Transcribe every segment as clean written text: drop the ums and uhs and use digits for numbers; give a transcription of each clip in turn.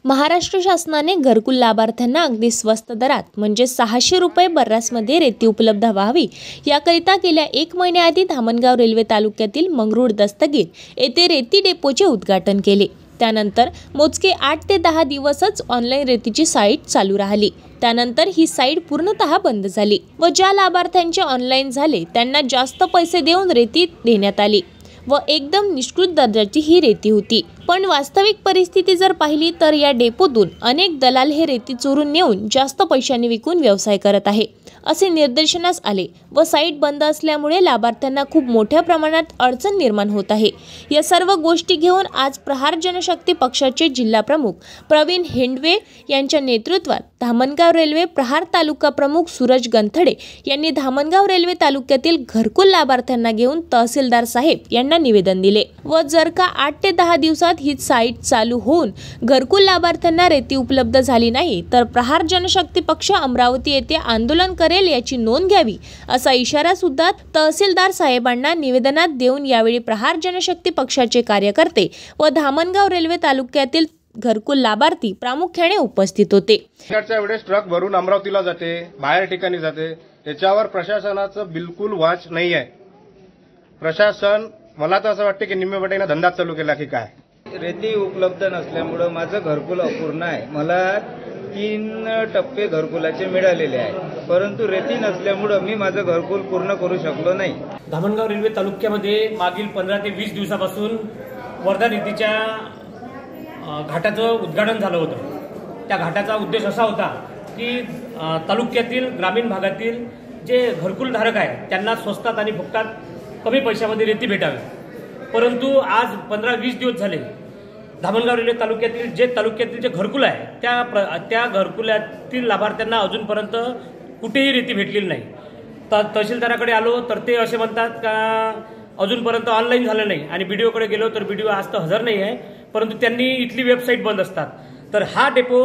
महाराष्ट्र शासनाने घरकुल लाभार्थ्यांना अगदी स्वस्त दरात म्हणजे 600 रुपये बर्रासमध्ये रेती उपलब्ध व्हावी याकरिता गेल्या 1 महिन्याआधी धामणगाव रेल्वे तालुक्यातील मंगरुळ दस्तगीर येथे रेती डेपोचे उद्घाटन केले। त्यानंतर मोजके 8 ते 10 दिवसच ऑनलाईन रेतीची साईट चालू राहिली। त्यानंतर ही साईट पूर्णतः बंद झाली व ज्या लाभार्थ्यांचे ऑनलाईन झाले त्यांना जास्त पैसे देऊन रेती देण्यात आली व एकदम निष्कृत दर्जाची ही रेती होती। पण वास्तविक परिस्थिती जर पाहिली तर या डेपोतून अनेक दलाल हे रेती चोरून नेऊन जास्त पैशांनी विकून व्यवसाय करत आहे असे निदर्शनास आले व साईट बंद असल्यामुळे लाभार्थ्यांना खूप मोठ्या प्रमाणात अडचण निर्माण होत आहे। या सर्व गोष्टी घेऊन आज प्रहार जनशक्ती पक्षाचे जिल्हा प्रमुख प्रवीण हेंडवे यांच्या नेतृत्वात धामणगाव रेल्वे प्रहार तालुका प्रमुख सूरज गंथडे यांनी धामणगाव रेल्वे तालुक्यातील घरकुल लाभार्थ्यांना घेऊन तहसीलदार साहेब यांना निवेदन दिले व जर का 8 ते 10 दिवसात ही साईट चालू होऊन घरकुल लाभार्थ्यांना रेती उपलब्ध झाली नाही तर प्रहार जनशक्ती पक्ष अमरावती येथे आंदोलन करेल याची नोंद घ्यावी असा इशारा सुद्धा तहसीलदार साहेबांना निवेदनात देऊन यावेळी प्रहार जनशक्ती पक्षाचे कार्यकर्ते व धामणगाव रेल्वे तालुक्यातील घरकुल लाभार्थी प्रामुख्याने उपस्थित होते। वेळेस ट्रक भरून अमरावतीला जाते, बाहेर ठिकाणी जाते, त्याच्यावर प्रशासनाचं बिलकुल वाच नाही आहे। प्रशासन मला तर असं वाटतं की निम्मेपटीने धंदा चालू केला की काय। रेती उपलब्ध नसल्यामुळे माझं घरकुल अपूर्ण आहे। मला 3 टप्पे घरकुलाचे मिळालेले आहे, परंतु रेती नसल्यामुळे मी माझं घरकुल पूर्ण करू शकलो नाही। धामणगाव रेल्वे तालुक्यामध्ये मागील 15 ते 20 दिवसापासून वर्धा रेतीच्या घाटाचं उद्घाटन झालं होतं। त्या घाटाचा उद्देश असा होता की तालुक्यातील ग्रामीण भागातील जे घरकुल धारक आहेत त्यांना स्वस्तात आणि फुकटात कमी पैशामध्ये रेती भेटावी। परंतु आज 15-20 दिवस झाले धामणगाव रेल्वे तालुक्यातील जे घरकुल आहे त्या घरकुलातील लाभार्थ्यांना अजूनपर्यंत कुठेही रेती भेटलेली नाही। तहसीलदाराकडे आलो तर ते असे म्हणतात का अजूनपर्यंत ऑनलाईन झालं नाही आणि बीडीओकडे गेलो तर बीडीओ आज तर हजर नाही आहे, परंतु त्यांनी इथली वेबसाईट बंद असतात। तर हा डेपो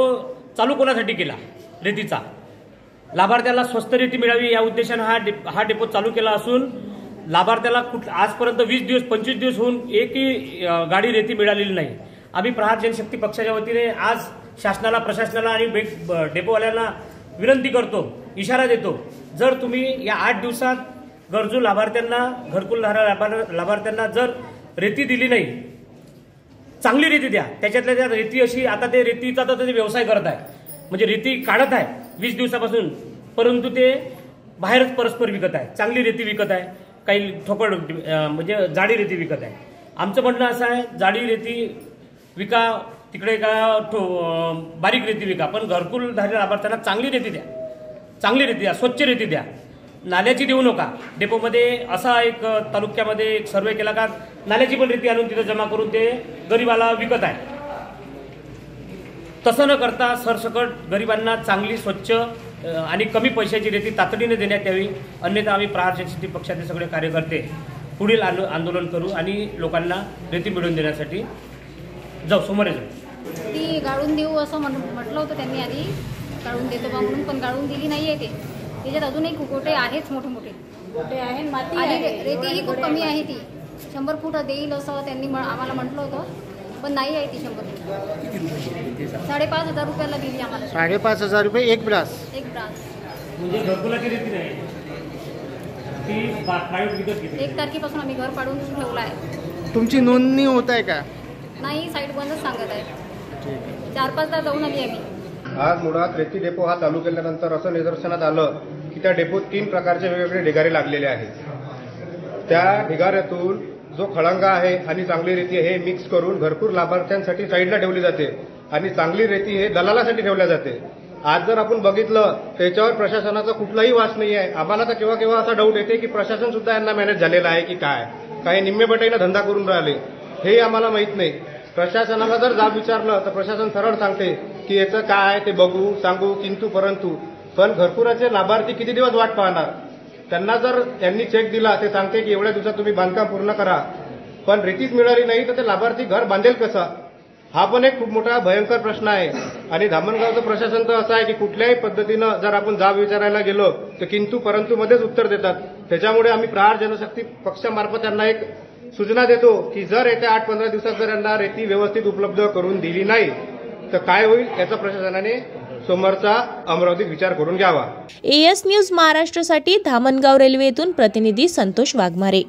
चालू कोणासाठी केला? रेतीचा लाभार्थ्याला स्वस्त रेती मिळावी या उद्देशाने हा डेपो चालू केला असून लाभार्थ्याला आजपर्यंत 20 दिवस 25 दिवस होऊन एकही गाडी रेती मिळालेली नाही। आम्ही प्रहार जनशक्ती पक्षाच्या वतीने आज शासनाला, प्रशासनाला आणि डेपोवाल्यांना विनंती करतो, इशारा देतो, जर तुम्ही या 8 दिवसात गरजू लाभार्थ्यांना, घरकुल लाभार्थ्यांना जर रेती दिली नाही, चांगली रेती द्या। त्याच्यातल्या त्या रेती अशी आता ते रेतीचा तर ते व्यवसाय करत आहे, म्हणजे रेती काढत आहे 20 दिवसापासून, परंतु ते बाहेरच परस्पर विकत आहे। चांगली रेती विकत आहे, काही ठोकळ म्हणजे जाडी रेती विकत आहे। आमचं म्हणणं असं आहे, जाडी रेती विका तिकडे का बारीक रेती विका, पण घरकुल धारक लाभार्थ्यांना चांगली रेती द्या, चांगली रेती द्या, स्वच्छ रेती द्या, नाल्याची देऊ नका। डेपोमध्ये असा एक तालुक्यामध्ये एक सर्वे केला का नाल्याची पण रेती आणून तिथे जमा करून ते गरीबाला विकत आहे। तसं न करता सरसकट गरिबांना चांगली, स्वच्छ आणि कमी पैशाची रेती तातडीने देण्यात यावी, अन्यथा आम्ही प्रहार जनशक्ती पक्षाचे सगळे कार्यकर्ते पुढील आंदोलन करू आणि लोकांना रेती मिळवून देण्यासाठी जाऊ, समोर जाऊ। ती गाळून देऊ असं म्हटलं होतं त्यांनी, आधी गाळून देतो बा म्हणून, पण गाळून दिली नाही आहे। त्याच्यात अजूनही गोटे आहेच, मोठे मोठे गोटे आहे, माती आहे, रेतीही खूप कमी आहे। ती 100 फूट देईल असं त्यांनी आम्हाला म्हटलं होतं, पण नाही आहे ती 100 फूट। 5,500 रुपयाला दिली आम्हाला। 5,500 रुपये एक ब्रास म्हणजे घरकुलाची रेती नाही ती प्रायव्हेट विकत घेतली। 1 तारखेपासून आम्ही घर पाडून ठेवलं आहे। तुमची नोंदणी होत आहे का? नाही, साईट बंदच सांगत आहे। 4-5दा जाऊन आली आम्ही। आज मुळात रेती डेपो हा चालू केल्यानंतर असं निदर्शनात आलं की त्या डेपोत 3 प्रकारचे वेगवेगळे ढिगारे लागलेले आहेत। त्या ढिगाऱ्यातून जो खळंगा आहे आणि चांगली रेती हे मिक्स करून घरकुल लाभार्थ्यांसाठी साईडला ठेवली जाते आणि चांगली रेती हे दलालासाठी ठेवल्या जाते। आज जर आपण बघितलं त्याच्यावर प्रशासनाचा कुठलाही वास नाही आहे। आम्हाला तर केव्हा केव्हा असा डाऊट येते की प्रशासन सुद्धा यांना मॅनेज झालेला आहे की काय, काही निम्मेपटीने धंदा करून राहिले हे आम्हाला माहित नाही। प्रशासनाला जर जाब विचारलं तर प्रशासन सरळ सांगते की याचं काय आहे ते बघू, सांगू, किंतु परंतु, पण घरकुलाचे लाभार्थी किती दिवस वाट पाहणार? त्यांना जर त्यांनी चेक दिला ते सांगते की एवढ्या दिवसात तुम्ही बांधकाम पूर्ण करा, पण रेतीच मिळाली नाही तर ते लाभार्थी घर बांधेल कसं? हा पण एक खूप मोठा भयंकर प्रश्न आहे। आणि धामणगावचं प्रशासन तर असं आहे की कुठल्याही पद्धतीनं जर आपण जाब विचारायला गेलो तर किंतु परंतु मध्येच उत्तर देतात। त्याच्यामुळे आम्ही प्रहार जनशक्ती पक्षामार्फत त्यांना एक सूचना देतो की जर येत्या 8-15 दिवसात जर यांना रेती व्यवस्थित उपलब्ध करून दिली नाही तर काय होईल याचा प्रशासनाने सोमवारचा अमरावतीत विचार करून घ्यावा। AS न्यूज महाराष्ट्रासाठी धामणगाव रेल्वे येथून प्रतिनिधी संतोष वाघमारे।